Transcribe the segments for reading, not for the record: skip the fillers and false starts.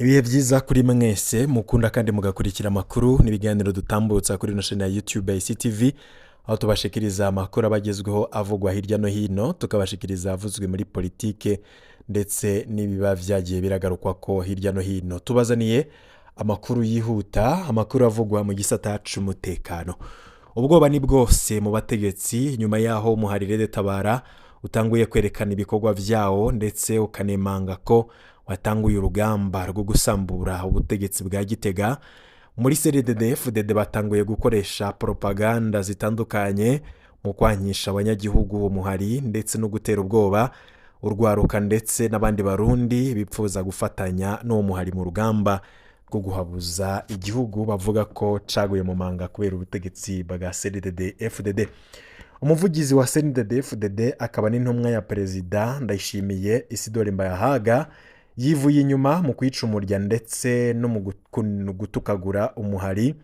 Ibihe byiza kuri mwese mukunda kandi mugakurikira amakuru n'ibiganiro dutambutsa kuri ino sheni ya YouTube ya ICTV, aho tubashikiriza amakuru abagezweho avugwa hirya no hino, tukabashikiriza avuzwe muri politike ndetse n'ibiba vyagiye biragarukwa ko hirya no hino. Tubazaniye amakuru yihuta, amakuru avugwa mu gisata c'umutekano. Ubwoba ni bwose mu bategetsi nyuma yaho umuharire Tabara utanguye kwerekana ibikorwa vyawo ndetse ukanemanga ko watanguye urugamba rwo gusambura ubutegetsi bwa Gitega. Muri CNDD-FDD batanguye gukoresha propaganda zitandukanye mu kwankisha abanyagihugu umuhari ndetse no gutera ubwoba urwaruka ndetse n'abandi barundi bipfuza gufatanya n'uwo muhari mu rugamba rwo guhabuza igihugu bavuga ko caguye mu manga kubera ubutegetsi bwa CNDD-FDD. Umuvugizi wa CNDD-FDD akaba n'intumwa ya Perezida Ndayishimiye Isidore Mbayahaga yivuye inyuma mu kwica umurya ndetse no mu gutukagura umuhari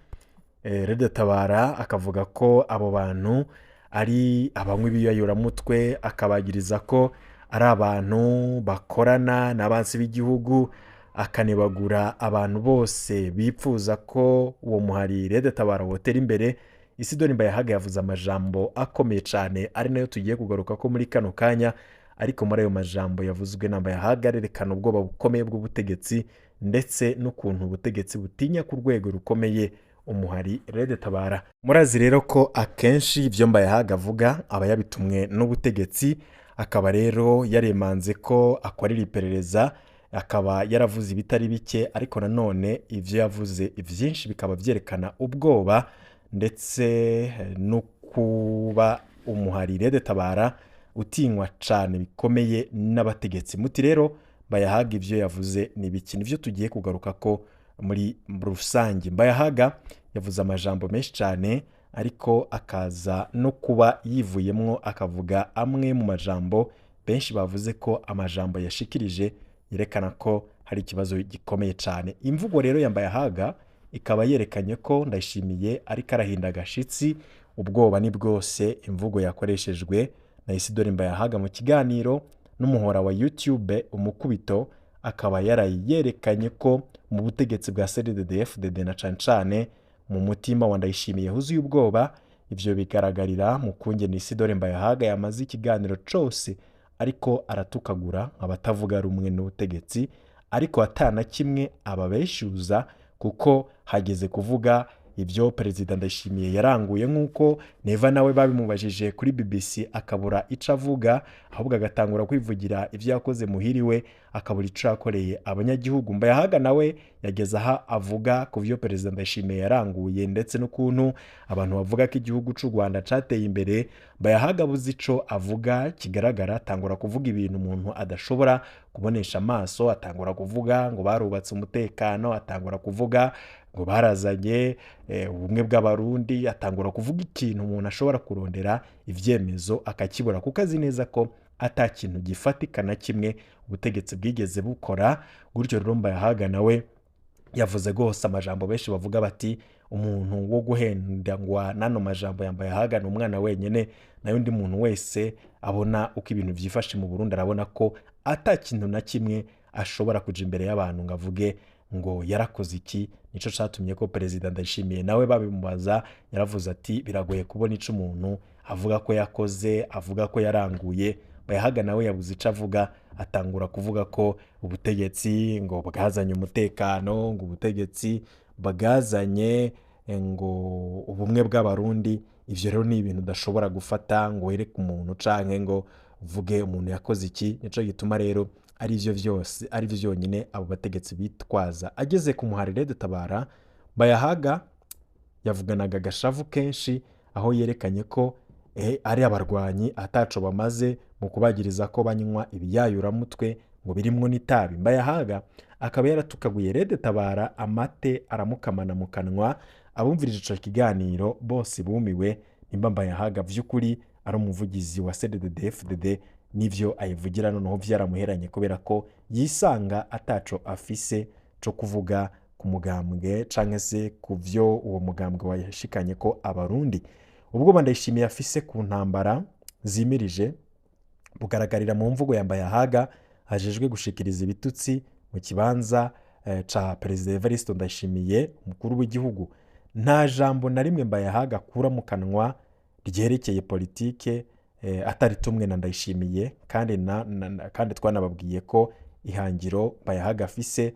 Red Tabara, akavuga ko abo bantu ari abanywi b'ibiyayuramutwe, akabagiriza ko ari abantu bakorana n'abansi b'igihugu, akanebagura abantu bose bipfuza ko uwo muhari Red Tabara wotera imbere. Isidore Mbayahaga yavuze amajambo akomeye cyane ari nayo tugiye kugaruka ko muri kano kanya, ariko muri ayo majambo yavuzwe na Mbayahaga arerekana ubwoba bukomeye bw'ubutegetsi ndetse n'ukuntu ubutegetsi butinya ku rwego rukomeye umuhari Red Tabara. Murazi rero ko akenshi ibyo Mbayahaga avuga aba yabitumwe n'ubutegetsi, akaba rero yaremanze ko akorera iperereza, akaba yaravuze ibitari bike, ariko nanone ivyo yavuze ivyinshi bikaba vyerekana ubwoba ndetse no kuba umuhari Red Tabara utinywa cyane bikomeye n'abategetsi. Muti rero Mbayahaga ivyo yavuze ni biki? Nivyo tugiye kugaruka ko muri rusange. Mbayahaga yavuze amajambo menshi cyane, ariko akaza no kuba yivuyemwo akavuga amwe mu majambo benshi bavuze ko amajambo yashikirije yerekana ko hari ikibazo gikomeye cyane. Imvugo rero ya Mbayahaga ikaba yerekanye ko Ndayishimiye ariko arahinda agashitsi, ubwoba ni bwose. Imvugo yakoreshejwe na Isidore Mbayahaga mu kiganiro n'umuhora wa YouTube Umukubito, akaba yarayerekanye ko mu butegetsi bwa CNDD-FDD na cane mu mutima wa Ndayishimiye huzuye ubwoba. Ivyo bigaragarira mu kungene Isidore Mbayahaga yamaze ikiganiro cose ariko aratukagura abatavuga rumwe n'ubutegetsi, ariko atana kimwe ababeshuza, kuko hageze kuvuga ivyo Perezida Ndayishimiye yaranguye, nk'uko Neva nawe babimubajije kuri BBC akabura ico avuga, ahubwo agatangura kwivugira ivyo yakoze muhiriwe, akabura ico yakoreye abanyagihugu. Mbayahaga nawe yageze aha avuga ku vyo Perezida Ndayishimiye yaranguye ndetse n'ukuntu abantu bavuga ko igihugu c'u Rwanda cateye imbere. Mbayahaga abuze ico avuga kigaragara, atangura kuvuga ibintu umuntu adashobora kubonesha amaso, atangura kuvuga ngo barubatse umutekano, atangura kuvuga ngo barazanye ubumwe bw'abarundi, atangura kuvuga ikintu umuntu ashobora kurondera ivyemezo akakibura, kuko azi neza ko ata kintu gifatika na kimwe ubutegetsi bwigeze bukora. Gutyo rero Mbayahaga nawe yavuze gose amajambo benshi bavuga bati umuntu wo guhendangwa nano majambo ya Mbayahaga ni umwana wenyene, nayo undi muntu wese abona uko ibintu vyifashe mu Burundi arabona ko ata kintu na kimwe ashobora kuja imbere y'abantu ngo avuge ngo yarakoze iki. Nico catumye ko Perezida Ndayishimiye nawe babimubaza yaravuze ati biragoye kubona ico umuntu avuga ko yakoze, avuga ko yaranguye. Mbayahaga nawe yabuze ico avuga, atangura kuvuga ko ubutegetsi ngo bwazanye umutekano, ngo ubutegetsi bwazanye ngo ubumwe bw'abarundi. Ivyo rero ni ibintu udashobora gufata ngo wereke umuntu canke ngo uvuge umuntu yakoze iki. Nico gituma rero ari ivyo vyose ari vyo vyonyine abo bategetsi bitwaza. Ageze ku muhari Red Tabara, Mbayahaga yavuganaga agashavu kenshi, aho yerekanye ko ari abarwanyi ataco bamaze mu kubagiriza ko banywa ibiyayuramutwe ngo birimwo n'itabi. Mbayahaga akaba yaratukaguye Red Tabara, amate aramukamana mu kanwa. Abumvirije ico kiganiro bose bumiwe nimba Mbayahaga vy'ukuri ari umuvugizi wa CNDD-FDD n'ivyo ayivugira noneho vyaramuheranye, kubera ko yisanga ataco afise co kuvuga ku mugambwe canke se ku vyo uwo mugambwe washikanye ko abarundi. Ubwo Ndayishimiye afise ku ntambara zimirije bugaragarira mu mvugo ya Mbayahaga ajejwe gushikiriza ibitutsi mu kibanza ca perezida Evariste Ndayishimiye umukuru w'igihugu nta jambo na rimwe Mbayahaga akura mu kanwa ryerekeye politike atari tumwe na Ndayishimiye kandi twanababwiye ko ihangiro Mbayahaga afise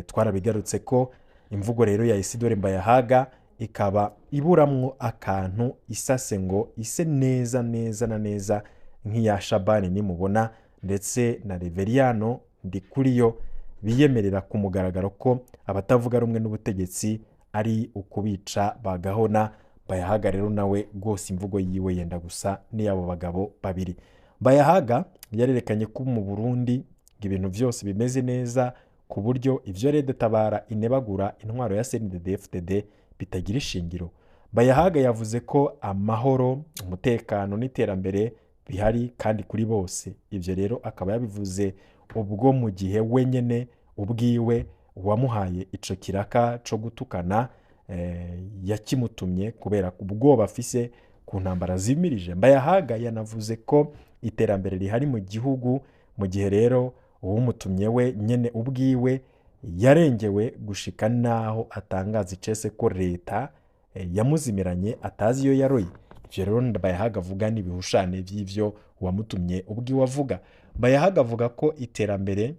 twarabigarutse ko imvugo rero ya Isidore Mbayahaga ikaba iburamwo akantu isase ngo ise neza neza na neza nk'iya Shabani nimubona ndetse na Reveriyano Ndikuriyo biyemerera ku mugaragaro ko abatavuga rumwe n'ubutegetsi ari ukubica bagahona. Mbayahaga rero nawe rwose imvugo yiwe yenda gusa n'iyabo bagabo babiri. Mbayahaga yarerekanye ko mu Burundi ibintu byose bimeze neza ku buryo ivyo Red Tabara inebagura intwaro ya CNDD-FDD bitagira ishingiro. Mbayahaga yavuze ko amahoro, umutekano n'iterambere bihari kandi kuri bose. Ivyo rero akaba yabivuze ubwo mu gihe wenyene ubwiwe wamuhaye ico kiraka co gutukana yakimutumye kubera ubwoba afise ku ntambara zimirije. Mbayahaga yanavuze ko iterambere rihari mu gihugu mu gihe rero uwumutumye we nyene ubwiwe yarengewe gushika naho atangaza icese ko leta yamuzimiranye atazi iyo yaroye. Ivyo rero Mbayahaga avuga n'ibihushane vy'ivyo uwamutumye ubwiwe avuga. Mbayahaga avuga ko iterambere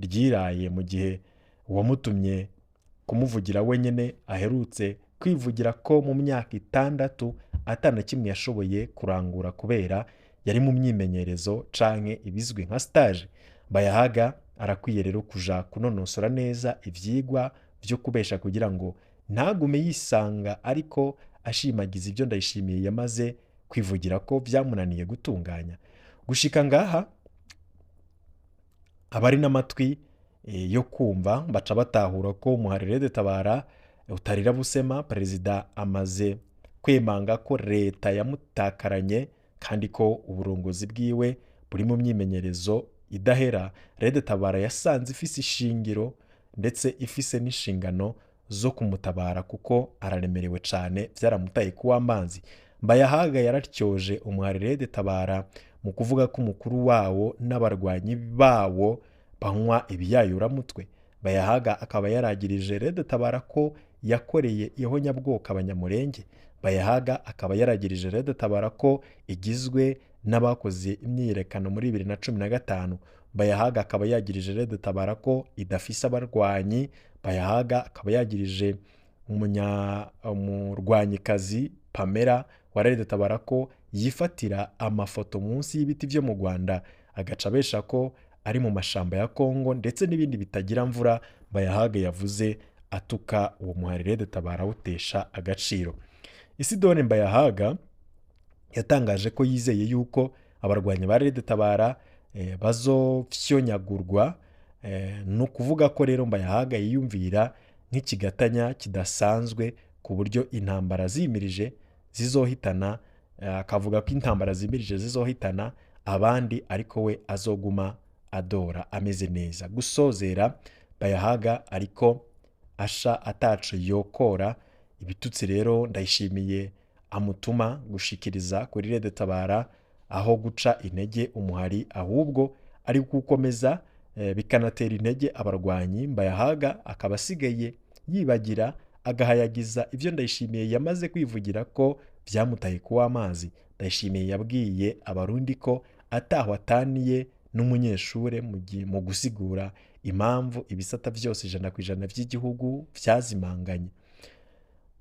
ryiraye mu gihe uwamutumye kumuvugira wenyene aherutse kwivugira ko mu myaka 6 atana kimwe yashoboye kurangura kubera yari mu myimenyerezo canke ibizwi nka stage. Mbayahaga arakwiye rero kuja kunonosora neza ivyigwa vyo kubesha kugira ngo ntagume yisanga ariko ashimagiza ivyo Ndayishimiye yamaze kwivugira ko vyamunaniye gutunganya. Gushika ngaha abari n'amatwi yo kumva baca batahura ko umuhari Red Tabara utarira busema perezida amaze kwemanga ko leta yamutakaranye kandi ko uburongozi bwiwe buri mu myimenyerezo idahera. Red Tabara yasanze ifise ishingiro ndetse ifise n'inshingano zo kumutabara kuko araremerewe cane vyaramutaye kuwa amazi. Mbayahaga yaratyoje umuhari Red Tabara mu kuvuga ko umukuru wawo n'abarwanyi bawo banywa ibiyayuramutwe. Mbayahaga akaba yaragirije Red Tabara ko yakoreye ihonyabwoko abanyamurenge. Mbayahaga akaba yaragirije Red Tabara ko igizwe n'abakoze imyiyerekano muri 2015. Mbayahaga akaba yagirije Red Tabara ko idafise abarwanyi. Mbayahaga akaba yagirije umurwanyikazi Pamela wa Red Tabara ko yifatira amafoto munsi y'ibiti vyo mu Rwanda agaca abesha ko ari mu mashamba ya Kongo ndetse n'ibindi bitagira mvura. Mbayahaga yavuze atuka uwo muhari Red Tabara utesha agaciro. Isidore Mbayahaga yatangaje ko yizeye yuko abarwanyi ba Red Tabara bazofyonyagurwa. No kuvuga ko rero Mbayahaga yiyumvira nk'ikigatanya kidasanzwe ku buryo intambara zimirije zizohitana, akavuga ko intambara zimirije zizohitana abandi ariko we azoguma adora ameze neza. Gusozera Mbayahaga ariko asha ataco yokora ibitutsi rero Ndayishimiye amutuma gushikiriza kuri Red Tabara aho guca intege umuhari ahubwo ari gukomeza bikanatera intege abarwanyi. Mbayahaga akaba asigaye yibagira agahayagiza ivyo Ndayishimiye yamaze kwivugira ko vyamutaye kuwa amazi. Ndayishimiye yabwiye abarundi ko ataho ataniye n'umunyeshure mu gusigura impamvu ibisata vyose 100% vy'igihugu vyazimanganye.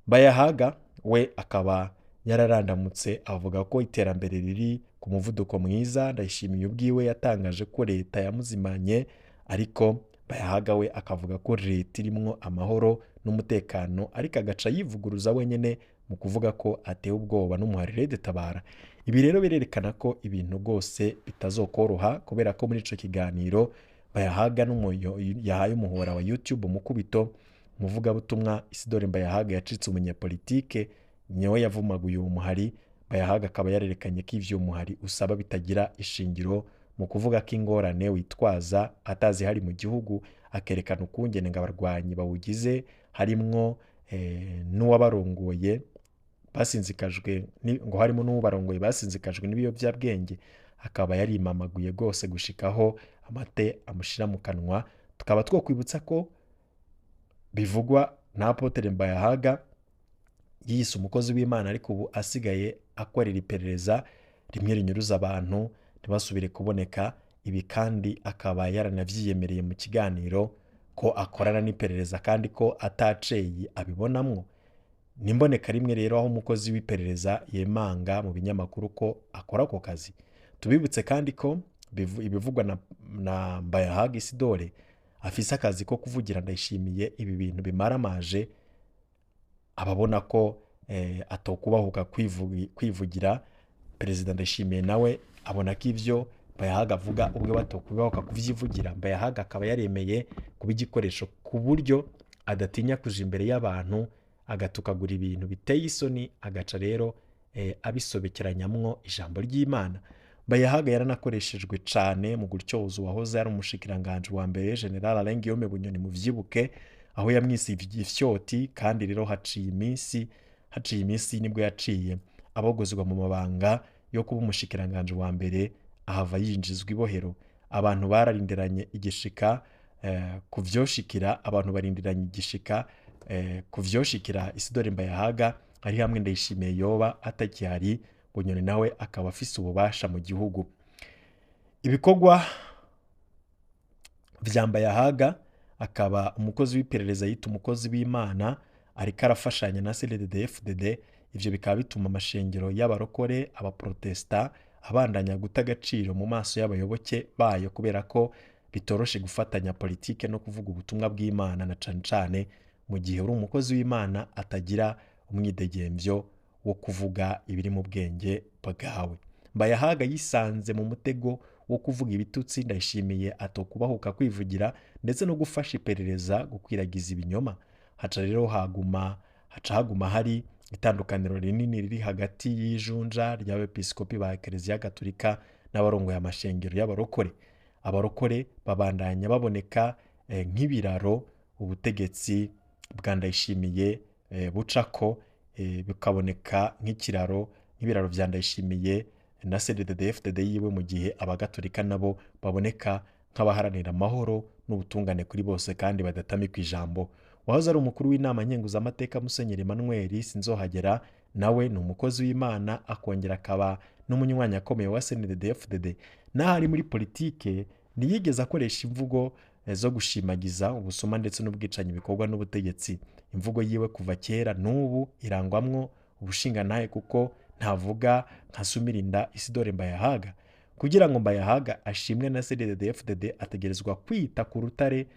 Mbayahaga we akaba yararandamutse avuga ko iterambere riri ku muvuduko mwiza. Ndayishimiye ubwiwe yatangaje ko leta yamuzimanye ariko Mbayahaga we akavuga ko leta irimwo amahoro n'umutekano ariko agaca yivuguruza wenyene mu kuvuga ko atewe ubwoba n'umuhari Red Tabara. Ibi rero birerekana ko ibintu rwose bitazokoroha kubera ko muri ico kiganiro Mbayahaga yahaye umuhora wa YouTube umukubito. Muvuga butumwa Isidore Mbayahaga yacitse umunyapolitike nyewe yavumaguye uwo muhari. Mbayahaga akaba yarerekanye ko ivyo umuhari usaba bitagira ishingiro mu kuvuga ko ingorane witwaza atazi hari mu gihugu, akerekana ukungene ngo abarwanyi bawugize harimwo n'uwabarongoye basinzikajwe ngo harimo n'ubarongoye basinzikajwe n'ibiyovyabwenge. Akaba yarimamaguye gose gushikaho amate amushira mu kanwa. Tukaba twokwibutsa ko bivugwa na Apotre Mbayahaga yise umukozi w'Imana, ariko ubu asigaye akorera iperereza rimwe rinyuruza abantu ntibasubire kuboneka. Ibi kandi akaba yaranavyiyemereye mu kiganiro ko akorana n'iperereza kandi ko ataceyi abibonamwo. Nimboneka rimwe rero aho umukozi w'iperereza yemanga mu binyamakuru ko akora ako kazi. Tubibutse kandi ko ibivugwa na Mbayahaga Isidore afise akazi ko kuvugira Ndayishimiye ibi bintu bimaramaje, ababona ko atokubahuka kwivugira Perezida Ndayishimiye, nawe abona ko ivyo Mbayahaga avuga ubwe batokubahuka kuvyivugira. Mbayahaga akaba yaremeye kuba igikoresho ku buryo adatinya kuja imbere y'abantu agatukagura ibintu biteye isoni, agaca rero abisobekeranyamwo ijambo ry'Imana. Mbayahaga yaranakoreshejwe cane mu gutyoza uwahoze ari umushikiranganje wa mbere General Alain Guillaume Bunyoni, mu vyibuke aho yamwise ifyoti, kandi rero haciye iminsi nibwo yaciye abogozwa mu mabanga yo kuba umushikiranganje wa mbere, ahava yinjizwa ibohero. Abantu bararindiranye igishika kuvyoshikira, abantu barindiranye igishika kuvyoshikira Isidore Mbayahaga ari hamwe Ndayishimiye yoba atakihari, Bunyoni nawe akaba afise ububasha mu gihugu. Ibikorwa vya Mbayahaga akaba umukozi w'iperereza yita umukozi w'Imana, ariko arafashanya na CNDD-FDD. Ivyo bikaba bituma amashengero y'abarokore, abaprotesta abandanya guta agaciro mu maso y'abayoboke bayo, kubera ko bitoroshe gufatanya politike no kuvuga ubutumwa bw'Imana, na cane cane mu gihe uri umukozi w'Imana atagira umwidegemvyo wo kuvuga ibiri mu bwenge bwawe. Mbayahaga yisanze mu mutego wo kuvuga ibitutsi Ndayishimiye atokubahuka kwivugira, ndetse no gufasha iperereza gukwiragiza ibinyoma. Haca haguma hari itandukaniro rinini riri hagati y'ijunja ry'abepiskopi ba Eklezia Gatolika n'abarongoye amashengero y'abarokore. Abarokore babandanya baboneka nk'ibiraro ubutegetsi bwa Ndayishimiye bucako, bikaboneka nk'ibiraro vya Ndayishimiye na CNDD-FDD yiwe, mu gihe abagatolika nabo baboneka nk'abaharanira amahoro n'ubutungane kuri bose kandi badatamikwa ijambo. Wahoze ari umukuru w'inama nkenguzamateka Musenyeri Emmanuel Sinzohagera, nawe ni umukozi w'Imana, akongera akaba n'umunywanyi akomeye wa CNDD-FDD. Naho ari muri politike ntiyigeze akoresha imvugo zo gushimagiza ubusuma ndetse n'ubwicanyi bikorwa n'ubutegetsi. Imvugo yiwe kuva kera n'ubu irangwamwo ubushingantahe, kuko ntavuga nka Sumirinda Isidore Mbayahaga. Kugira ngo Mbayahaga ashimwe na CNDD-FDD ategerezwa kwita ku rutare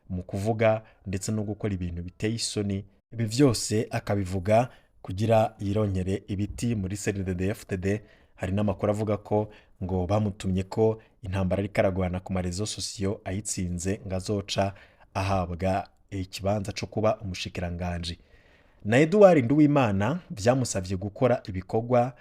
mu kuvuga ndetse no gukora ibintu biteye isoni. Ibi vyose akabivuga kugira yironkere ibiti muri CNDD-FDD. Hari n'amakuru avuga ko ngo bamutumye ko intambara ariko aragwana ku marezo sosiyo, ayitsinze ngo azoca ahabwa ikibanza co kuba umushikiranganje. Na Edouard Nduwimana vyamusavye gukora ibikorwa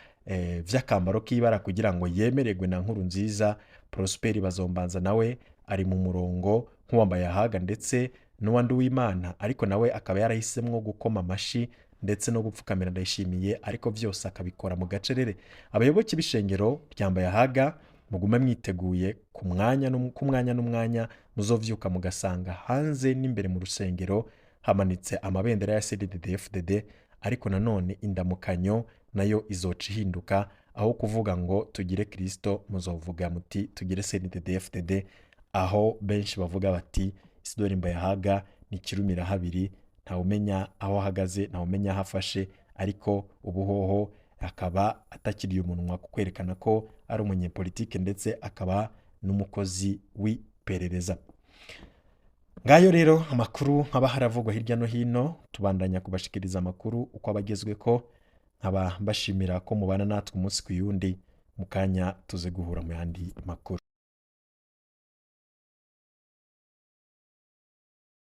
vy'akamaro k'ibara kugira ngo yemererwe na Nkurunziza. Prosper Bazombanza nawe ari mu murongo nk'uwa Mbayahaga ndetse n'uwa Nduwimana, ariko nawe akaba yarahisemwo gukoma amashi ndetse no gupfukamira Ndayishimiye, ariko vyose akabikora mu gacerere. Abayoboke b'ishengero rya Mbayahaga mugume mwiteguye ku mwanya n'umwanya muzovyuka mugasanga hanze n'imbere mu rusengero hamanitse amabendera ya CNDD-FDD, ariko nanone indamukanyo nayo izoca ihinduka. Aho kuvuga ngo tugire Kristo, muzovuga muti tugire CNDD-FDD. Aho benshi bavuga bati Isidore Mbayahaga ni kirumira habiri, ntawumenya aho ahagaze, ntawumenya aho afashe, ariko ubuhoho akaba atakiriye umunwa ku kwerekana ko ari umunyepolitike ndetse akaba n'umukozi w'iperereza. Ngayo rero amakuru nkaba haravugwa hirya no hino, tubandanya kubashikiriza amakuru uko abagezweko. Nkaba mbashimira ko mubana natwe umunsi ku yundi, mu kanya tuze guhura mu yandi makuru.